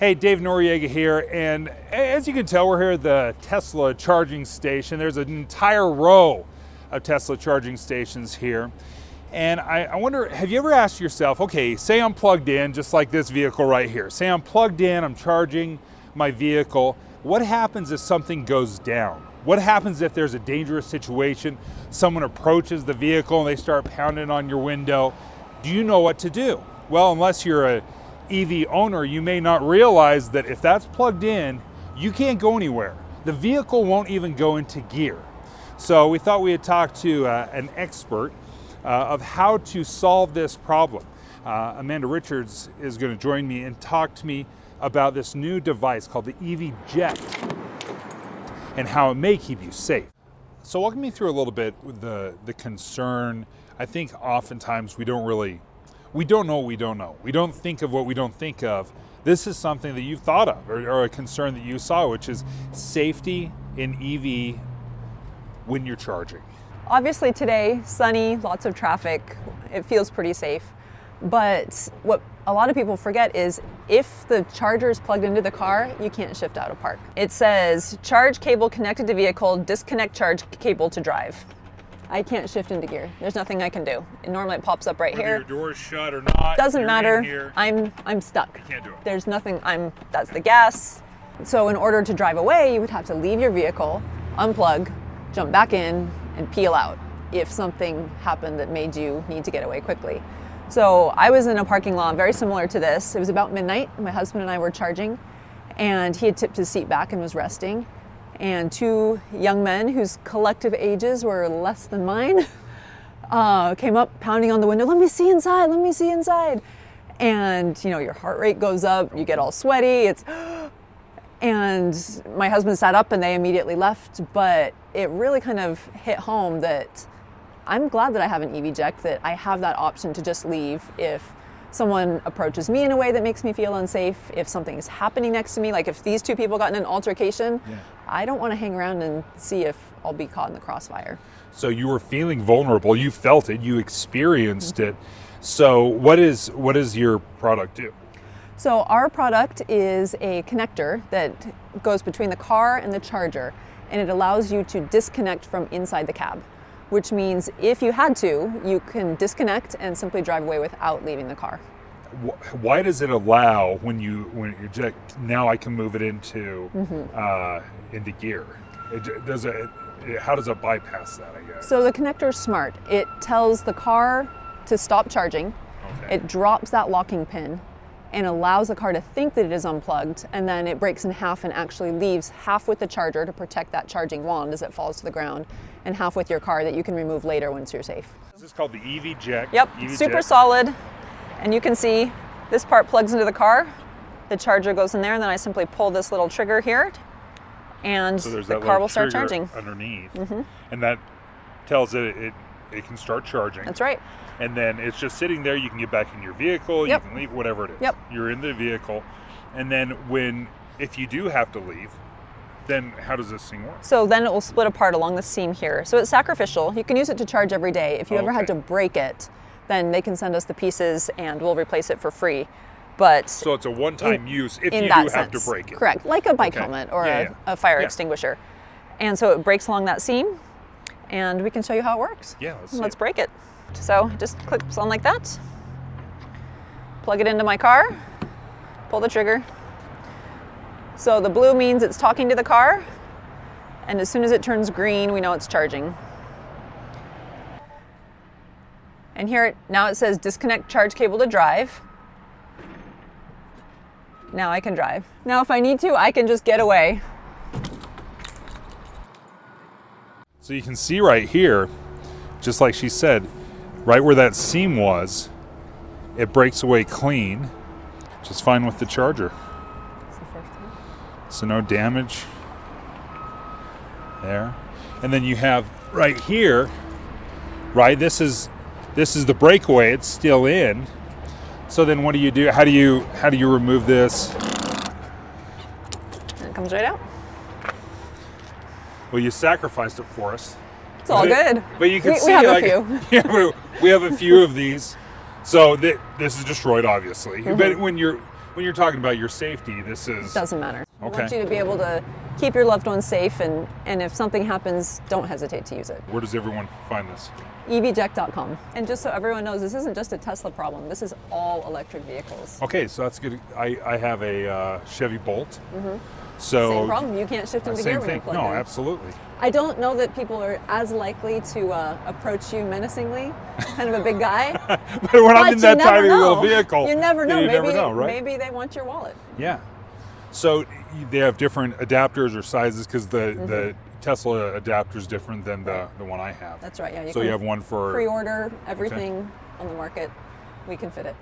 Hey, Dave Noriega here, and as you can tell, we're here at the Tesla charging station. There's an entire row of Tesla charging stations here. And I wonder, have you ever asked yourself, okay, say I'm plugged in, just like this vehicle right here. Say I'm plugged in, I'm charging my vehicle. What happens if something goes down? What happens if there's a dangerous situation? Someone approaches the vehicle and they start pounding on your window. Do you know what to do? Well, unless you're a EV owner, you may not realize that if that's plugged in, you can't go anywhere. The vehicle won't even go into gear. So we thought we'd talk to an expert of how to solve this problem. Amanda Richards is going to join me and talk to me about this new device called the EVject and how it may keep you safe. So walk me through a little bit with the concern. I think oftentimes we don't know what we don't know. We don't think of what we don't think of. This is something that you've thought of or a concern that you saw, which is safety in EV when you're charging. Obviously today, sunny, lots of traffic, it feels pretty safe. But what a lot of people forget is if the charger is plugged into the car, you can't shift out of park. It says, charge cable connected to vehicle, disconnect charge cable to drive. I can't shift into gear. There's nothing I can do. Normally it pops up right here. Whether your door is shut or not. Doesn't matter. I'm stuck. You can't do it. There's nothing, that's the gas. So in order to drive away, you would have to leave your vehicle, unplug, jump back in, and peel out if something happened that made you need to get away quickly. So I was in a parking lot very similar to this. It was about midnight. My husband and I were charging, and he had tipped his seat back and was resting. And two young men whose collective ages were less than mine came up pounding on the window, let me see inside, let me see inside. And you know, your heart rate goes up, you get all sweaty, and my husband sat up and they immediately left, but it really kind of hit home that I'm glad that I have an EVject, that I have that option to just leave if someone approaches me in a way that makes me feel unsafe, if something is happening next to me, like if these two people got in an altercation, I don't want to hang around and see if I'll be caught in the crossfire. So you were feeling vulnerable, you felt it, you experienced it. So what does your product do? So our product is a connector that goes between the car and the charger, and it allows you to disconnect from inside the cab, which means if you had to, you can disconnect and simply drive away without leaving the car. Why does it allow when you eject, now I can move it into gear? How does it bypass that, I guess? So the connector is smart. It tells the car to stop charging. Okay. It drops that locking pin and allows the car to think that it is unplugged, and then it breaks in half and actually leaves half with the charger to protect that charging wand as it falls to the ground, and half with your car that you can remove later once you're safe. This is called the EVject. Yep, super solid. And you can see this part plugs into the car, the charger goes in there, and then I simply pull this little trigger here, and so the car will start charging. Underneath, and that tells it can start charging. That's right. And then it's just sitting there. You can get back in your vehicle. You can leave, whatever it is. You're in the vehicle. And then if you do have to leave, then how does this thing work? So then it will split apart along the seam here. So it's sacrificial. You can use it to charge every day. If you ever had to break it, then they can send us the pieces and we'll replace it for free. But so it's a one-time use if you do have to break it. Correct, like a bike helmet or a fire extinguisher. And so it breaks along that seam, and we can show you how it works. Yeah, let's break it. So it just clips on like that. Plug it into my car, pull the trigger. So the blue means it's talking to the car, and as soon as it turns green, we know it's charging. And here, now it says disconnect charge cable to drive. Now I can drive. Now if I need to, I can just get away. So you can see right here, just like she said, right where that seam was, it breaks away clean, which is fine with the charger. That's the first time. So no damage there. And then you have right here, right, this is the breakaway, it's still in. So then what do you do? How do you remove this? And it comes right out. Well, you sacrificed it for us. It's all good. But you can see, we have like, a few. Yeah, we have a few of these. So this is destroyed, obviously. But when you're when you're talking about your safety, this is... Doesn't matter. I Okay. want you to be able to keep your loved ones safe, and if something happens, don't hesitate to use it. Where does everyone find this? EVject.com. And just so everyone knows, this isn't just a Tesla problem. This is all electric vehicles. Okay, so that's good. I have a Chevy Bolt. So Same problem. You can't shift into gear same when you thing. plug No, in. absolutely. I don't know that people are as likely to approach you menacingly, kind of a big guy. But when I'm in that tiny little vehicle, you never know. You Maybe, never know, right? Maybe they want your wallet. Yeah. So they have different adapters or sizes because the Tesla adapter is different than the one I have. That's right. Yeah. So you have one for pre-order everything on the market. We can fit it.